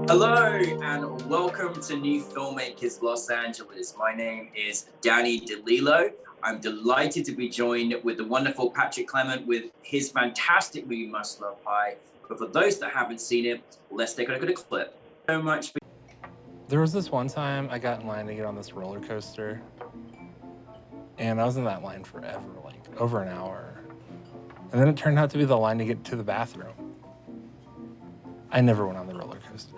Hello and welcome to NewFilmmakers Los Angeles. My name is Danny De Lillo. I'm delighted to be joined with the wonderful Patrick Clement with his fantastic movie Must Love Pie. But for those that haven't seen it, let's take a look at a clip. So much. There was this one time I got in line to get on this roller coaster, and I was in that line forever, like over an hour. And then it turned out to be the line to get to the bathroom. I never went on the roller coaster.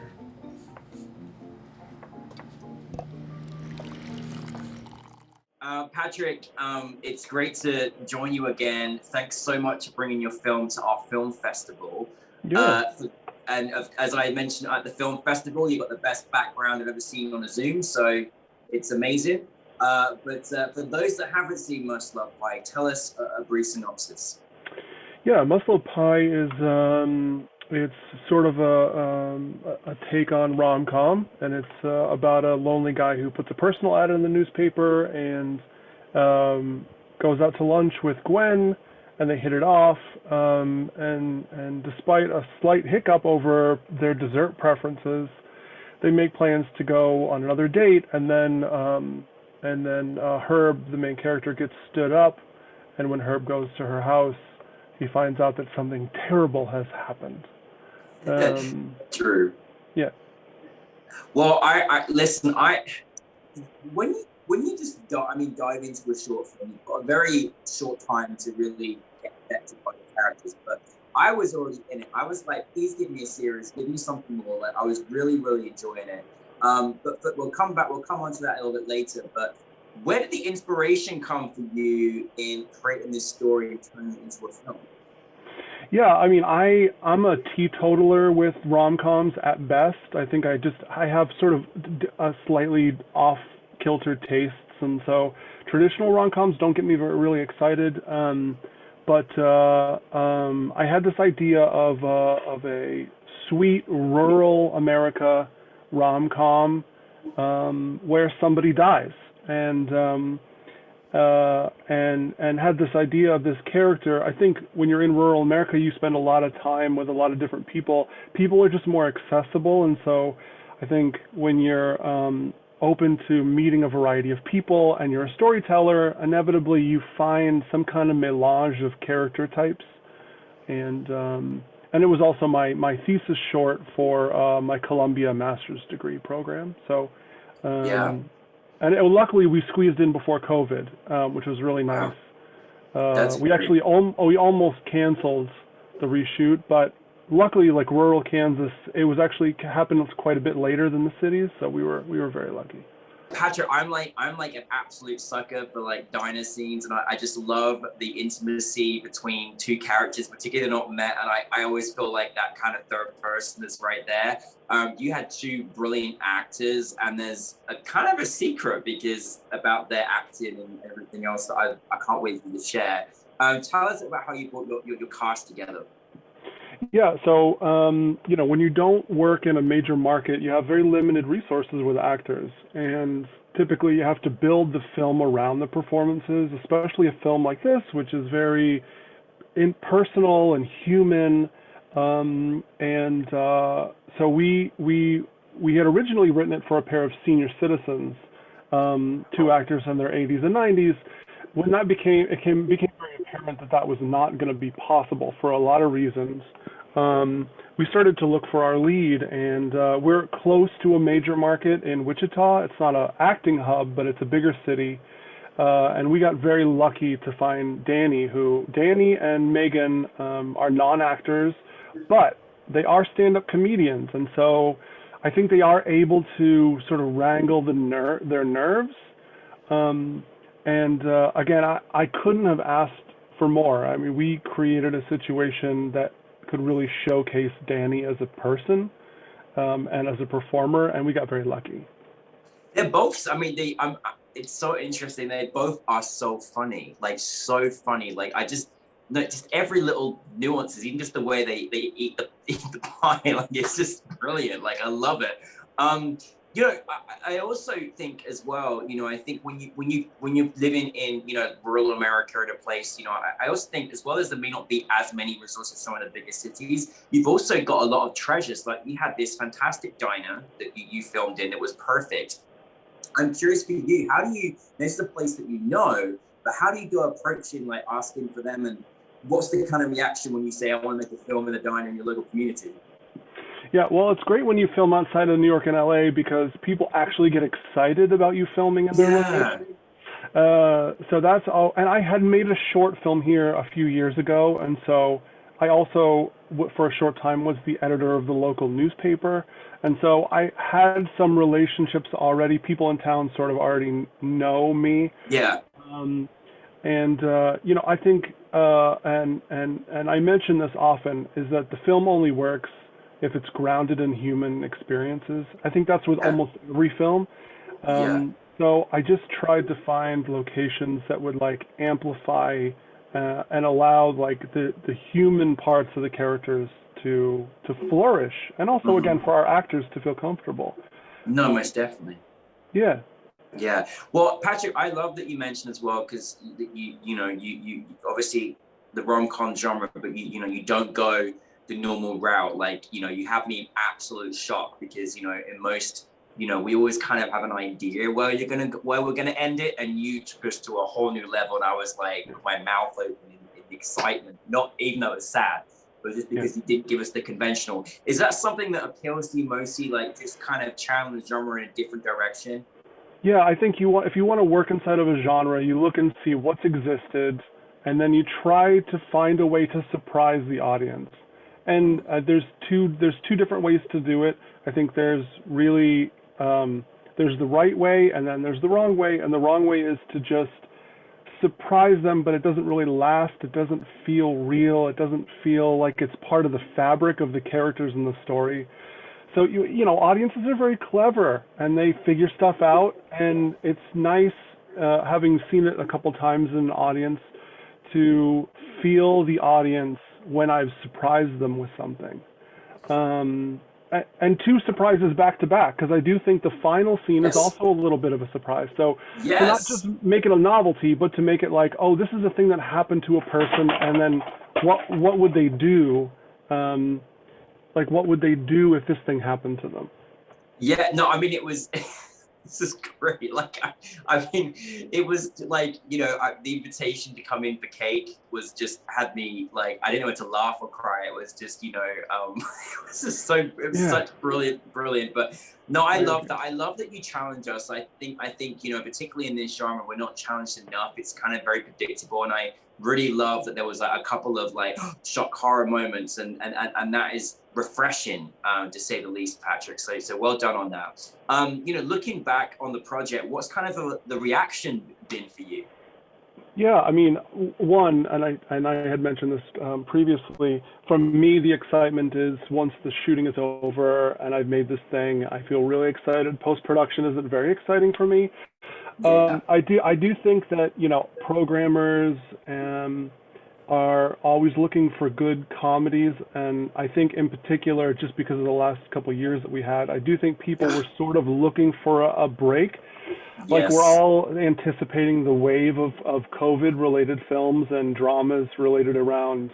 Patrick, it's great to join you again. Thanks so much for bringing your film to our film festival. Yeah. As I mentioned at the film festival, you got the best background I've ever seen on a Zoom, so it's amazing. But for those that haven't seen Must Love Pie, tell us a brief synopsis. Yeah, Must Love Pie is it's sort of a take on rom-com, and it's about a lonely guy who puts a personal ad in the newspaper and goes out to lunch with Gwen, and they hit it off. And despite a slight hiccup over their dessert preferences, they make plans to go on another date, and then Herb, the main character, gets stood up, and when Herb goes to her house, he finds out that something terrible has happened. True. Yeah. Well, I listen. When you just dive into a short film, you've got a very short time to really get affected by the characters. But I was already in it. I was like, please give me a series, give me something more. Like I was really enjoying it. But we'll come on to that a little bit later. But where did the inspiration come for you in creating this story and turning it into a film? Yeah, I mean, I'm a teetotaler with rom-coms at best. I think I have sort of a slightly off-kilter tastes, and so traditional rom-coms don't get me really excited. But I had this idea of a sweet rural America rom-com where somebody dies, and had this idea of this character. I think when you're in rural America, you spend a lot of time with a lot of different people. People are just more accessible, and so I think when you're open to meeting a variety of people and you're a storyteller, inevitably you find some kind of melange of character types. And it was also my thesis short for my Columbia master's degree program. So Yeah. And luckily we squeezed in before COVID, which was really nice. We actually we almost canceled the reshoot, but luckily, like rural Kansas, it was actually happened quite a bit later than the cities, so we were very lucky. Patrick, I'm like an absolute sucker for like diner scenes, and I just love the intimacy between two characters, particularly they're not met, and I always feel like that kind of third person is right there. You had two brilliant actors, and there's a kind of a secret because about their acting and everything else that I can't wait for you to share. Tell us about how you brought your cast together. Yeah, so when you don't work in a major market, you have very limited resources with actors, and typically you have to build the film around the performances, especially a film like this, which is very impersonal and human. So we had originally written it for a pair of senior citizens, two actors in their 80s and 90s. When that became very apparent that was not going to be possible for a lot of reasons, we started to look for our lead, and we're close to a major market in Wichita. It's not an acting hub, but it's a bigger city, and we got very lucky to find Danny and Megan are non-actors, but they are stand-up comedians, and so I think they are able to sort of wrangle their nerves. Again, I couldn't have asked for more. I mean, we created a situation that could really showcase Danny as a person and as a performer, and we got very lucky. They're both, it's so interesting. They both are so funny, like so funny. Like just every little nuances, even just the way they eat the pie, like it's just brilliant. Like I love it. You know, I also think as well, you know, I think when you living in, you know, rural America at a place, you know, I also think as well as there may not be as many resources as some of the bigger cities, you've also got a lot of treasures. Like you had this fantastic diner that you filmed in that was perfect. I'm curious for you, how do you, this is a place that you know, but how do you go approaching like asking for them, and what's the kind of reaction when you say, I want to make a film in a diner in your local community? Yeah, well, it's great when you film outside of New York and LA because people actually get excited about you filming in their location. So that's all. And I had made a short film here a few years ago, and so I also, for a short time, was the editor of the local newspaper. And so I had some relationships already. People in town sort of already know me. Yeah. You know, I think, and I mention this often, is that the film only works if it's grounded in human experiences. I think that's with almost every film. So I just tried to find locations that would like amplify and allow like the human parts of the characters to flourish, and also again for our actors to feel comfortable. No, most definitely. Yeah. Yeah. Well, Patrick, I love that you mentioned as well, because you obviously the rom-com genre, but you know, you don't go the normal route. Like, you know, you have me in absolute shock because, you know, in most, you know, we always kind of have an idea where we're gonna end it, and you took us to a whole new level, and I was like, with my mouth open in excitement, not even though it's sad, but just because you didn't give us the conventional. Is that something that appeals to you mostly, like just kind of channeling the genre in a different direction? Yeah, I think if you want to work inside of a genre, you look and see what's existed, and then you try to find a way to surprise the audience. And there's two different ways to do it. I think there's really there's the right way, and then there's the wrong way. And the wrong way is to just surprise them, but it doesn't really last. It doesn't feel real. It doesn't feel like it's part of the fabric of the characters in the story. So you know, audiences are very clever, and they figure stuff out, and it's nice, having seen it a couple times in an audience, to feel the audience when I've surprised them with something. And two surprises back to back, because I do think the final scene is also a little bit of a surprise. So to not just make it a novelty, but to make it like, oh, this is a thing that happened to a person, and then what would they do? Like, what would they do if this thing happened to them? Yeah, no, I mean, it was, this is great. Like, I mean, it was like, you know, the invitation to come in for cake was just had me like, I didn't know whether to laugh or cry. It was just, you know, it was just so, it was such brilliant. But no, I love that. I love that you challenge us. I think, you know, particularly in this genre, we're not challenged enough. It's kind of very predictable. And I really love that there was like a couple of like shock horror moments, and that is refreshing, to say the least, Patrick. So well done on that. You know, looking back on the project, what's kind of the reaction been for you? Yeah, I mean, one, and I had mentioned this previously. For me, the excitement is once the shooting is over and I've made this thing, I feel really excited. Post-production isn't very exciting for me. I do think that, you know, programmers are always looking for good comedies, and I think in particular, just because of the last couple of years that we had, I do think people were sort of looking for a break. Like, we're all anticipating the wave of COVID-related films and dramas related around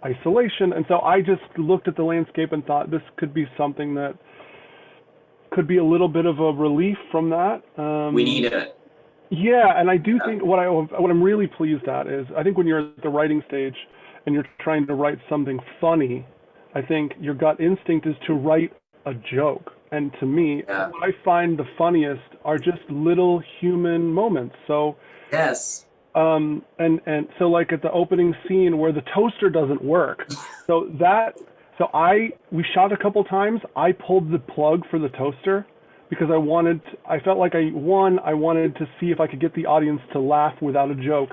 isolation, and so I just looked at the landscape and thought this could be something that could be a little bit of a relief from that. We need it. Yeah, and I do think what I'm really pleased at is, I think when you're at the writing stage and you're trying to write something funny, I think your gut instinct is to write a joke. And to me, what I find the funniest are just little human moments. So and so like at the opening scene where the toaster doesn't work, we shot a couple times. I pulled the plug for the toaster because I felt like I wanted to see if I could get the audience to laugh without a joke,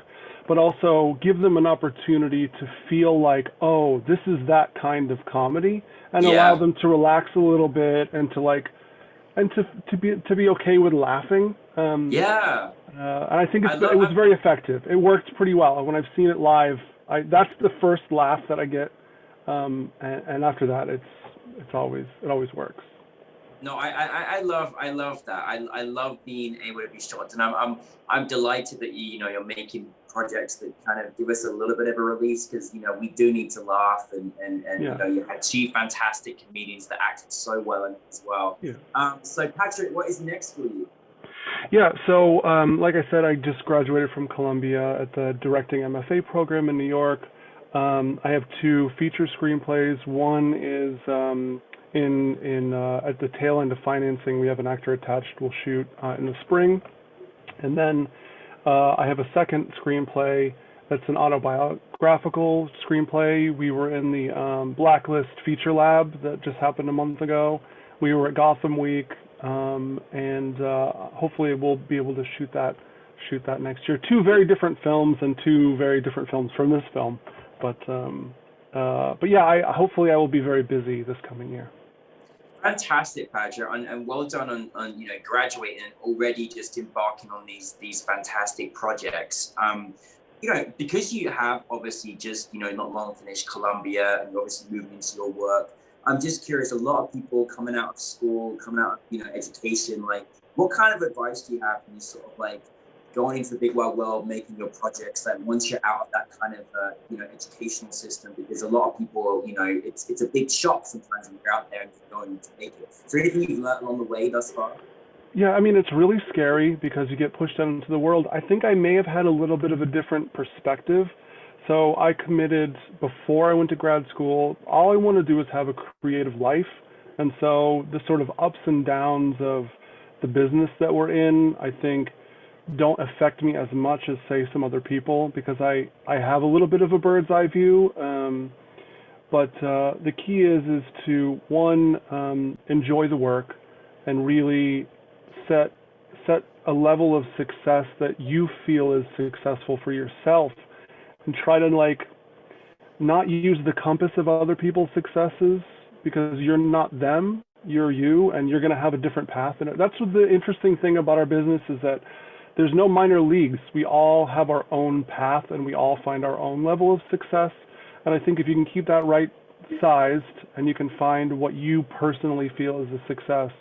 but also give them an opportunity to feel like, oh, this is that kind of comedy, and allow them to relax a little bit and to be okay with laughing. And I think it was very effective. It worked pretty well. When I've seen it live, that's the first laugh that I get, and after that, it always works. No, I love that. I love being able to be shocked, and I'm delighted that you're making projects that kind of give us a little bit of a release, because we do need to laugh, and Yeah. you had two fantastic comedians that acted so well in it as well. Yeah. So Patrick, what is next for you? Yeah, so like I said, I just graduated from Columbia at the directing MFA program in New York. I have two feature screenplays. One is at the tail end of financing. We have an actor attached. We'll shoot in the spring, and then I have a second screenplay that's an autobiographical screenplay. We were in the Blacklist feature lab that just happened a month ago. We were at Gotham Week, and hopefully we'll be able to shoot that next year. Two very different films and two very different films from this film, but yeah, hopefully I will be very busy this coming year. Fantastic, Patrick, and well done on graduating and already just embarking on these fantastic projects. Because you have obviously just not long finished Columbia, and you're obviously moving into your work. I'm just curious, a lot of people coming out of school, coming out of education, like what kind of advice do you have when you sort of like going into the big wide world, making your projects, like once you're out of that kind of educational system? Because a lot of people, it's a big shock sometimes when you're out there and you're going to make it. Is there anything you've learned along the way thus far? Yeah, I mean, it's really scary because you get pushed out into the world. I think I may have had a little bit of a different perspective. So I committed before I went to grad school, all I want to do is have a creative life. And so the sort of ups and downs of the business that we're in, I think, don't affect me as much as, say, some other people, because I have a little bit of a bird's eye view. But the key is to, one, enjoy the work and really set a level of success that you feel is successful for yourself, and try to not use the compass of other people's successes, because you're not them, you're you, and you're going to have a different path. And that's what the interesting thing about our business is, that there's no minor leagues. We all have our own path, and we all find our own level of success. And I think if you can keep that right sized, and you can find what you personally feel is a success,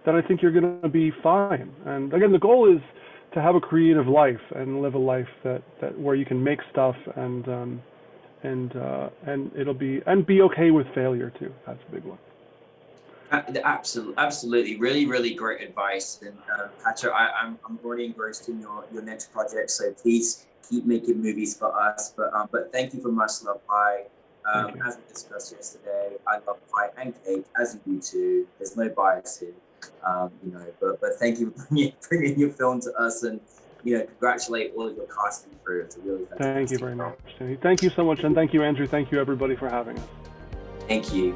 then I think you're going to be fine. And again, the goal is to have a creative life and live a life that where you can make stuff and it'll be, and be okay with failure too. That's a big one. Absolutely, really great advice. And Patrick, I'm already engrossed in your next project, so please keep making movies for us. But thank you for much love pie. As we discussed yesterday, I love pie and cake, as you do too. There's no bias here. But thank you for bringing your film to us, and congratulate all of your casting crew. It's a really fantastic Thank you very much. Thank you so much, and thank you, Andrew. Thank you, everybody, for having us. Thank you.